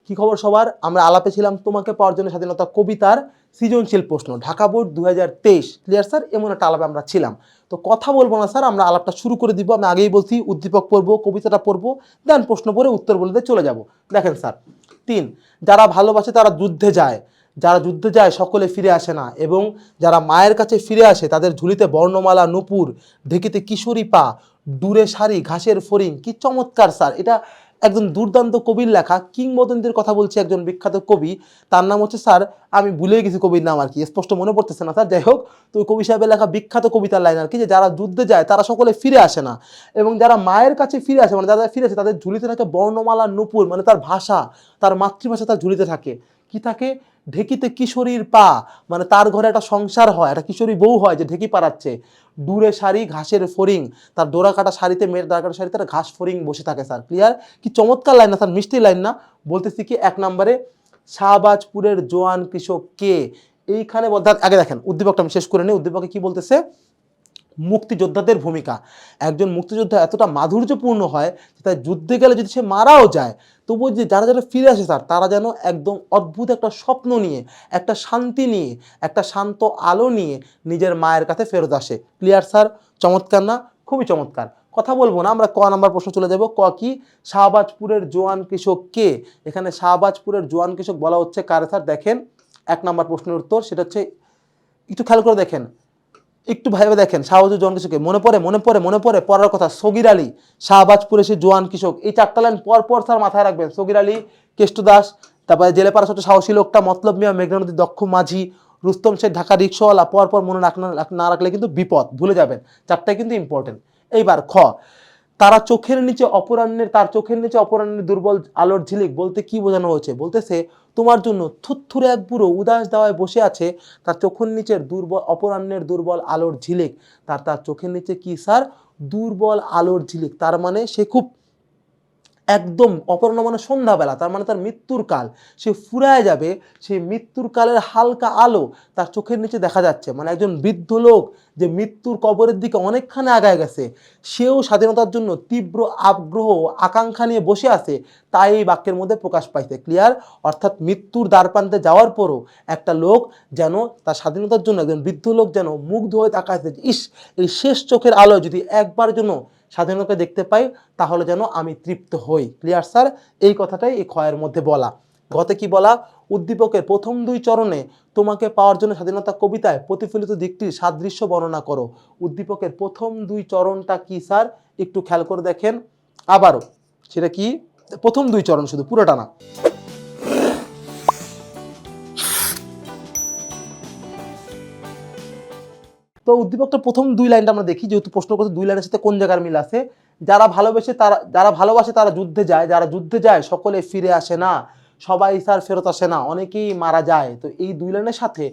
কি খবর সবার? আমরা আলাপে ছিলাম তোমাকে পাওয়ার জন্য স্বাধীনতা কবিতার সৃজনশীল প্রশ্ন, ঢাকা বোর্ড 2023। Clear sir? এমন একটা আলাপে আমরা ছিলাম। তো কথা বলবো না স্যার, আমরা আলাপটা শুরু করে দিব। আমি আগেই বলছি উদ্দীপক পড়বো, কবিতাটা পড়বো, দেন প্রশ্ন পড়ে উত্তর বলে দিয়ে চলে যাব। দেখেন স্যার, 3, যারা ভালোবাসে তারা যুদ্ধে যায়, যারা যুদ্ধে যায় সকলে ফিরে আসে না, এবং যারা মায়ের কাছে ফিরে আসে তাদের ঝুলিতে বর্ণমালা নূপুর, ঢেকিতে কিশোরী পা, দূরে সারি ঘাসের ফড়িং। কি চমৎকার স্যার! এটা একজন দুর্দান্ত কবির লেখা, কিংবদন্তির কথা বলছি, একজন বিখ্যাত কবি। তার নাম হচ্ছে স্যার, আমি ভুলে গেছি কবির নাম আর কি, স্পষ্ট মনে পড়তেছে না স্যার। যাই হোক, তো কবি সাহেবের লেখা বিখ্যাত কবিতার লাইন আর কি, যে যারা যুদ্ধে যায় তারা সকলে ফিরে আসে না, এবং যারা মায়ের কাছে ফিরে আসে, মানে যারা ফিরে আসে তাদের ঝুলিতে থাকে বর্ণমালা নূপুর, মানে তার ভাষা, তার মাতৃভাষা তার ঝুলিতে থাকে। কি থাকে? ঢেকিতে কিশোরীর পা, মানে তার ঘরে একটা সংসার হয়, একটা কিশোরী বউ হয় যে ঢেকি পাড়াচ্ছে। দূরে সারি ঘাসের ফড়িং, তার ডোরা কাটা শাড়িতে, মেয়ের ডোরা কাটা শাড়িতে ঘাস ফড়িং বসে থাকে স্যার। ক্লিয়ার? কি চমৎকার লাইন না স্যার, মিষ্টি লাইন না? বলতেছি কি, 1 নম্বরে শাহবাজপুরের জোয়ান কৃষক কে? এইখানে বলতে আগে দেখেন উদ্দীপকটা আমি শেষ করে নিই। উদ্দীপকে কি বলতেছে? মুক্তিযোদ্ধাদের ভূমিকা। একজন মুক্তিযোদ্ধা এতটা মাধুর্যপূর্ণ হয় যে তার যুদ্ধে গেলে যদি সে মারাও যায়, তবুও যে যারা যারা ফিরে আসে স্যার, তারা যেন একদম অদ্ভুত একটা স্বপ্ন নিয়ে, একটা শান্তি নিয়ে, একটা শান্ত আলো নিয়ে নিজের মায়ের কাছে ফেরত আসে। Clear sir? চমৎকার না? খুবই চমৎকার। কথা বলবো না, আমরা ক নাম্বার প্রশ্ন চলে যাব। ক কি? শাহবাজপুরের জোয়ান কৃষক কে? এখানে শাহবাজপুরের জোয়ান কৃষক বলা হচ্ছে কারে স্যার? দেখেন 1 নম্বর প্রশ্নের উত্তর, সেটা হচ্ছে, একটু খেয়াল করে দেখেন, একটু ভাইবে দেখেন, শাহবাজপুর জোয়ান কৃষক মনে পড়ে পড়ার কথা, সগির আলী, শাহবাজপুরে সে জোয়ান কৃষক। এই 4টা লাইন পর পর স্যার মাথায় রাখবেন। সগির আলী, কেষ্ট দাস, তারপরে জেলে পাড়া ছোট সাহসী লোকটা, মতলব মিয়া মেঘনা নদীর দক্ষ মাঝি, রুস্তম শেখ ঢাকা রিক্সাওয়ালা। পর পর মনে না রাখলে কিন্তু বিপদ, ভুলে যাবেন। 4টাই কিন্তু ইম্পর্টেন্ট। এইবার খ, তার চোখের নিচে অপরাহ্নের দুর্বল আলোর ঝিলিক বলতে কি বোঝানো হয়েছে? বলতেছে তোমার জন্য থুরথুরে এক বুড়ো উদাস দাওয়ায় বসে আছে, তার চোখের নিচের অপরাহ্নের দুর্বল আলোর ঝিলিক। তার চোখের নিচে কি স্যার? দুর্বল আলোর ঝিলিক। তার মানে সে খুব একদম অপরাহ্ন মানে সন্ধ্যাবেলা, তার মানে তার মৃত্যুর কাল, সে ফুরায় যাবে। সেই মৃত্যুর কালের হালকা আলো তার চোখের নিচে দেখা যাচ্ছে। মানে একজন বৃদ্ধ লোক যে মৃত্যুর কবরের দিকে অনেকখানি আগায় গেছে, সেও স্বাধীনতার জন্য তীব্র আগ্রহ আকাঙ্ক্ষা নিয়ে বসে আছে, তাই এই বাক্যের মধ্যে প্রকাশ পাইছে। ক্লিয়ার? অর্থাৎ মৃত্যুর দ্বারপ্রান্তে যাওয়ার পরও একটা লোক যেন তার স্বাধীনতার জন্য, একজন বৃদ্ধ লোক যেন মুগ্ধ হয়ে তাকাইছে, ইস, এই শেষ চোখের আলো যদি একবার জন্য স্বাধীনতাকে দেখতে পাই, তাহলে যেন আমি তৃপ্ত হই। Clear sir? এই কথাটাই এই ক্ষয়ের মধ্যে বলা। গতে কি বলা? উদ্দীপকের প্রথম 2 চরণে তোমাকে পাওয়ার জন্য স্বাধীনতা কবিতায় প্রতিফলিত দিকটির সাদৃশ্য বর্ণনা করো। উদ্দীপকের প্রথম 2 চরণটা কি স্যার? একটু খেয়াল করে দেখেন আবারও। সেটা কি? প্রথম 2 চরণ, শুধু পুরোটা না। তো উদ্দীপকটা প্রথম 2 লাইনটা আমরা দেখি, যেহেতু প্রশ্ন করতে 2 লাইনের সাথে কোন জায়গার মিল আছে। যারা ভালোবাসে তারা যুদ্ধে যায়, যারা যুদ্ধে যায় সকলে ফিরে আসে না, সবাই স্যার ফেরত আসে না, অনেকেই মারা যায়। তো এই 2 লাইনের সাথে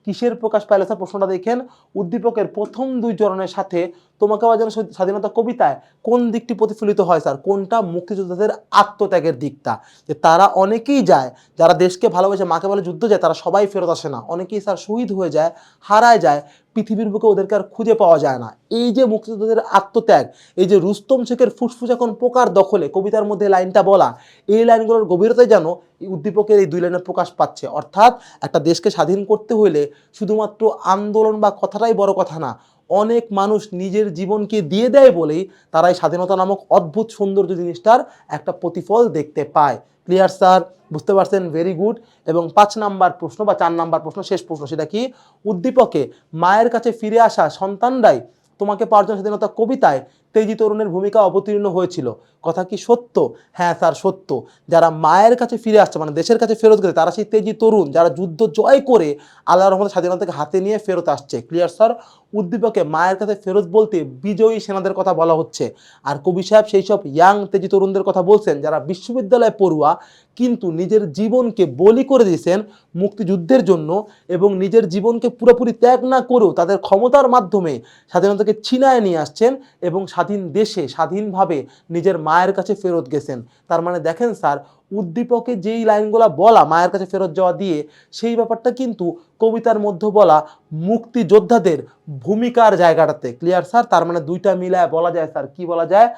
কিসের প্রকাশ পাইল স্যার? প্রশ্নটা দেখেন। উদ্দীপকের প্রথম 2 চরণের সাথে তোমাকে পাওয়ার জন্য স্বাধীনতা কবিতায় কোন দিকটি প্রতিফলিত হয় স্যার? কোনটা? মুক্তিযোদ্ধাদের আত্মত্যাগের দিকটা, যে তারা অনেকেই যায়, যারা দেশকে ভালোবাসে, মাকে বলে যুদ্ধ যায়, তারা সবাই ফেরত আসে না, অনেকেই স্যার শহীদ হয়ে যায়, হারায় যায়, পৃথিবীর বুকে ওদেরকে আর খুঁজে পাওয়া যায় না। এই যে মুক্তিযোদ্ধাদের আত্মত্যাগ, এই যে রুস্তম শেখের ফুসফুস এখন পোকার দখলে, কবিতার মধ্যে লাইনটা বলা, এই লাইনগুলোর গভীরতায় যেন এই উদ্দীপকের এই 2 লাইনে প্রকাশ পাচ্ছে। অর্থাৎ একটা দেশকে স্বাধীন করতে হইলে শুধুমাত্র আন্দোলন বা কথাটাই বড় কথা না, অনেক মানুষ নিজের জীবনকে দিয়ে দেয় বলেই তারা এই স্বাধীনতা নামক অদ্ভুত সৌন্দর্য জিনিসটার একটা প্রতিফল দেখতে পায়। Clear sir? বুঝতে পারছেন? Very good. এবং 5 নাম্বার প্রশ্ন বা 4 নাম্বার প্রশ্ন, শেষ প্রশ্ন, সেটা কি? উদ্দীপকে মায়ের কাছে ফিরে আসা সন্তানরাই তোমাকে পাওয়ার জন্য স্বাধীনতা কবিতায় তেজি তরুণের ভূমিকা অবতীর্ণ হয়েছিল। কথা কি সত্য? হ্যাঁ স্যার, সত্য। যারা মায়ের কাছে ফিরে আসছে, মানে দেশের কাছে ফেরত গেছে, তারা সেই তেজি তরুণ, যারা যুদ্ধ জয় করে আল্লাহর রহমতে স্বাধীনতাকে হাতে নিয়ে ফেরত আসছে। Clear sir? উদ্দীপকে মায়ের কাছে ফেরত বলতে বিজয়ী সেনাদের কথা বলা হচ্ছে। আর কবি সাহেব সেই সব ইয়াং তেজি তরুণদের কথা বলছেন যারা বিশ্ববিদ্যালয়ে পড়ুয়া, কিন্তু নিজের জীবনকে বলি করে দিয়েছেন মুক্তিযুদ্ধের জন্য, এবং নিজের জীবনকে পুরোপুরি ত্যাগ না করেও তাদের ক্ষমতার মাধ্যমে স্বাধীনতাকে ছিনায় নিয়ে আসছেন, এবং স্বাধীন দেশে স্বাধীনভাবে নিজের মায়ের কাছে ফেরত গেছেন। তার মানে দেখেন স্যার, উদ্দীপকে যেই লাইনগুলো বলা মায়ের কাছে ফেরত যাওয়া দিয়ে, সেই ব্যাপারটা কিন্তু কবিতার মধ্যে বলা মুক্তিযোদ্ধাদের ভূমিকার জায়গাটাতে। Clear sir? তার মানে দুইটা মিলায় বলা যায় স্যার, কি বলা যায়,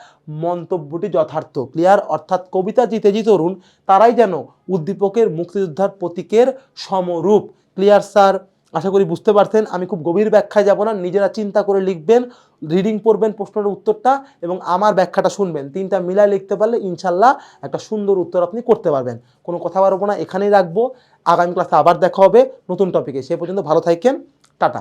মন্তব্যটি যথার্থ। ক্লিয়ার? অর্থাৎ কবিতা জিতে জি তরুণ তারাই যেন উদ্দীপকের মুক্তিযোদ্ধার প্রতীকের সমরূপ। Clear sir? আশা করি বুঝতে পারছেন। আমি খুব গভীর ব্যাখ্যায় যাব না, নিজেরা চিন্তা করে লিখবেন, রিডিং পড়বেন প্রশ্নের উত্তরটা এবং আমার ব্যাখ্যাটা শুনবেন। তিনটা মিলায় লিখতে পারলে ইনশাল্লাহ একটা সুন্দর উত্তর আপনি করতে পারবেন। কোনো কথা বাড়বো না, এখানেই রাখবো। আগামী ক্লাসে আবার দেখা হবে নতুন টপিকে। সে পর্যন্ত ভালো থাকেন, টাটা।